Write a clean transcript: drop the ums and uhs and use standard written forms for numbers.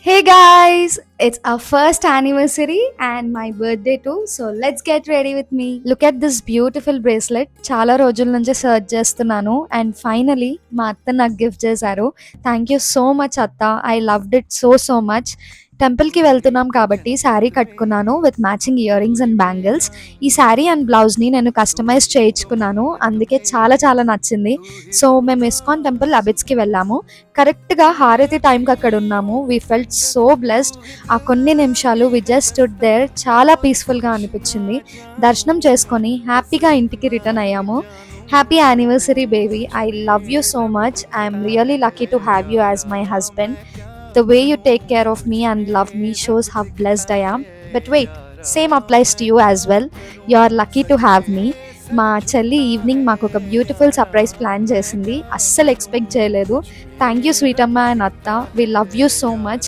Hey guys, it's our first anniversary and my birthday too. So let's get ready with me. Look at this beautiful bracelet. చాలా రోజుల నుంచి search చేస్తున్నాను and finally మా అత్త నాకు gift చేశారు. Thank you so much అత్త. I loved it so much. టెంపుల్కి వెళ్తున్నాం కాబట్టి శారీ కట్టుకున్నాను with matching ear rings and bangles. ఈ శారీ అండ్ బ్లౌజ్ని నేను కస్టమైజ్ చేయించుకున్నాను, అందుకే చాలా నచ్చింది. సో మేము ఇస్కాన్ టెంపుల్ అబిట్స్కి వెళ్ళాము. కరెక్ట్గా హారతి టైంకి అక్కడ ఉన్నాము. We felt so blessed. ఆ కొన్ని నిమిషాలు వి జస్ట్ స్టుడ్ దేర్. చాలా పీస్ఫుల్గా అనిపించింది. దర్శనం చేసుకొని హ్యాపీగా ఇంటికి రిటర్న్ అయ్యాము. Happy anniversary baby. I love you so much. I'm really lucky to have you as my husband. The way you take care of me and love me shows how blessed I am. But wait, same applies to you as well. You are lucky to have me. మా చెల్లి evening మాకు ఒక beautiful surprise plan చేసింది. అస్సలు expect చేయలేదు. Thank you sweet అమ్మ and అత్త. We love you so much.